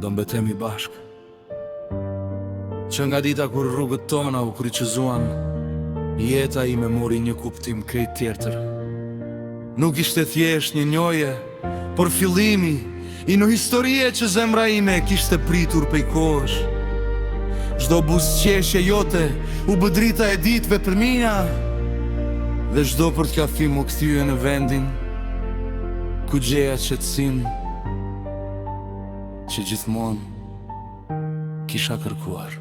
do mbetemi bashk. Që nga dita kur rrugët tona u kryqëzuan, jeta ime mori një kuptim krejt tjetër. Nuk ishte thjesht një njoje, por fillimi i një historie që zemra ime kishte pritur prej kohësh. Çdo buzëqeshje jote u bë drita e ditëve për mina, dhe çdo për t'kafi mu kthye në vendin ku gjeja qetësinë që gjithmonë kisha kërkuar.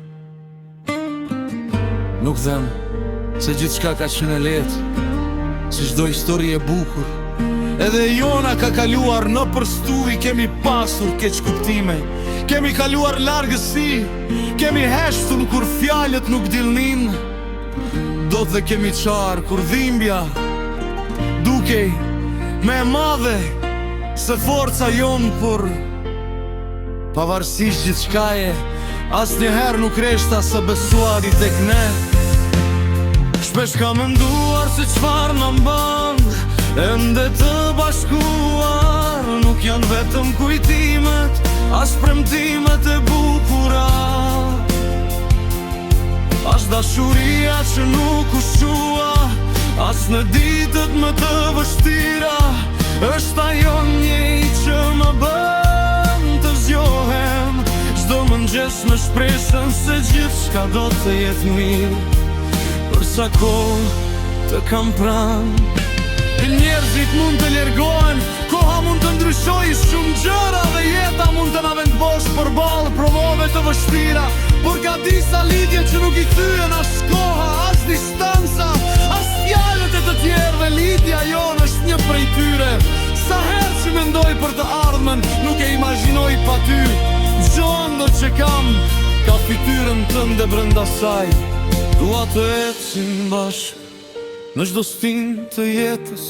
Nuk them se gjithçka ka qenë lehtë, si çdo histori e bukur. Edhe jona ka kaluar në përstuj, kemi pasur keq kuptime, kemi kaluar largësi, kemi heshtur kur fjalët nuk dilnin, do dhe kemi qarë kur dhimbja dukej me madhe se forca jonë, por pavarësisht gjithçkaje, asnjëherë nuk reshta se besuari tek ne. Shpesh kam menduar se çfarë na mban ende të bashkuar, nuk janë vetëm kujtimet, as premtimet e bukura, as dashuria që nuk ushqua, as në ditët më të vështira. Është ajo njëjtë që më bën të zgjohem çdo mëngjes me shpresën se gjithçka do të jetë mirë. Për sa kohë të kam pranë, njerëzit mund të largohen, koha mund të ndryshojë shumë gjëra, dhe jeta mund të na vendbosh përballë provave të vështira. Por ka disa lidhje që nuk i thyen as koha, as distanca, as fjalët e të tjerëve. Lidhja jonë është një prej tyre. Sa herë që mendoj për të ardhmen, nuk e imagjinoj pa ty. Çdo ëndër që kam ka fytyrën tënde brenda saj. Dua të ecim bashkë në çdo stin të jetës,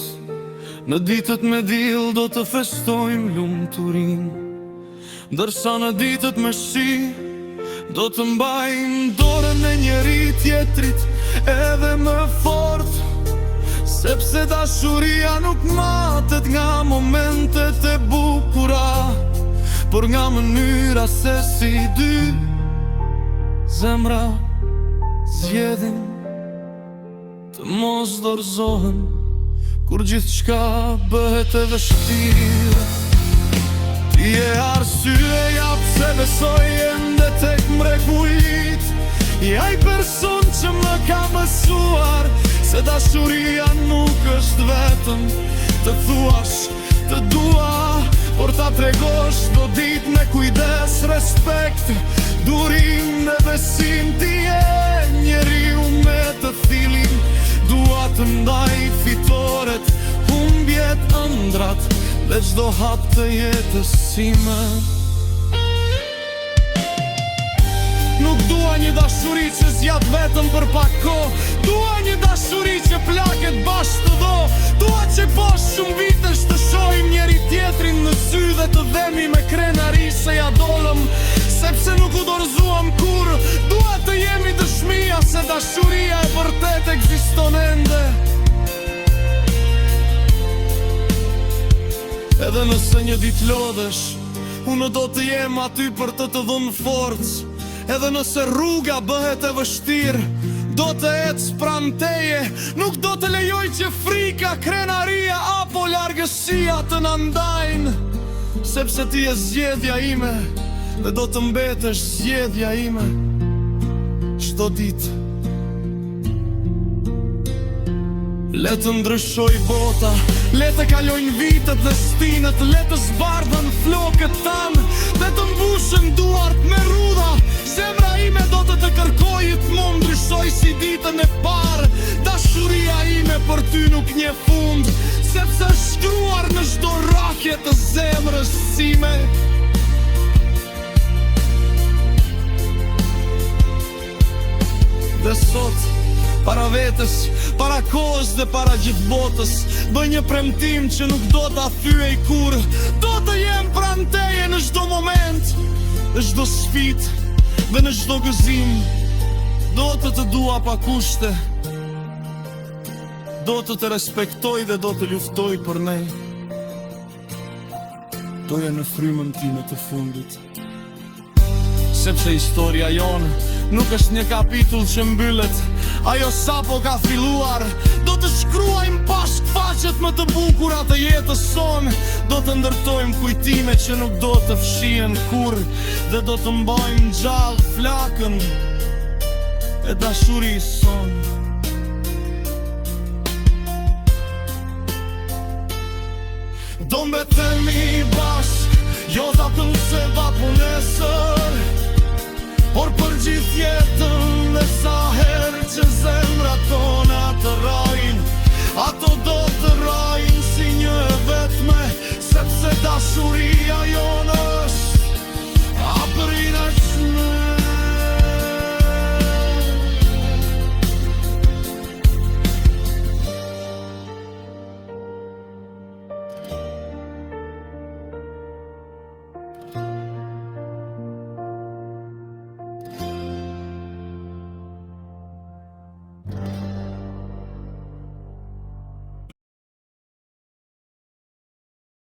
në ditët me diell do të festojmë lumturinë, ndërsa në ditët me shi do të mbajmë dorën e njëri tjetrit edhe më fort, sepse dashuria nuk matet nga momentet e bukura, por nga mënyra se si dy zemra zgjedhin të mos dorëzohen kur gjithçka bëhet e vështirë. Ti je arsyeja pse besoj ende tek mrekullit, je ai person që më ka mësuar se dashuria nuk është vetëm të thuash të dua, por ta tregosh çdo ditë me kujdes, respekt, durim dhe besim. Ti je njeriu me të thillin, dua të ndaj fitoret, humbjet, ëndrat dhe çdo hap të jetës sime. Nuk dua një dashuri që zjat vetëm për pak kohë, dua një dashuri që plaket bashkë të do. Dua që poshtë shumë vitesh të shohim njeri tjetrin në sy dhe të dhemi me krenari se ja dolëm, sepse nuk u dorëzuam kur. Dua të jemi dëshmia se dashuria e vërtet ekziston ende, edhe nëse një ditë lodhesh, unë do të jem aty për të dhënë forcë. Edhe nëse rruga bëhet e vështirë, do të ecë pranë teje. Nuk do të lejoj që frika, krenaria apo largësia të na ndajnë, sepse ti je zgjedhja ime dhe do të mbetesh zgjedhja ime çdo ditë. Le të ndryshoj bota, le të kalojnë vitet dhe stinët, le të zbardhen flokët tanë dhe të mbushen duart me rudha. Zemra ime do të kërkojë të më ndryshoj si ditën e parë. Dashuria ime për ty nuk nje fund, sepse është shkruar në çdo rakje të zemrës sime. Dhe sot, para vetës, para kohës dhe para gjithë botës, bëj një premtim që nuk do ta thyej kur. Do të jem pranë teje në çdo moment, në çdo sfidë dhe në çdo gëzim. Do të dua pa kushte, do të respektoj dhe do të luftoj për ne. Doja në frymën time të fundit sepse historia jonë nuk është një kapitull që mbyllet, ajo sapo ka filluar. Do të shkruajmë bashk faqet më të bukura të jetës sonë. Do të ndërtojmë kujtime që nuk do të fshihen kur, dhe do të mbajmë gjallë flakën e dashurisë sonë. Do mbetemi bashk, jo datën se va po nesër, por për gjithë jetën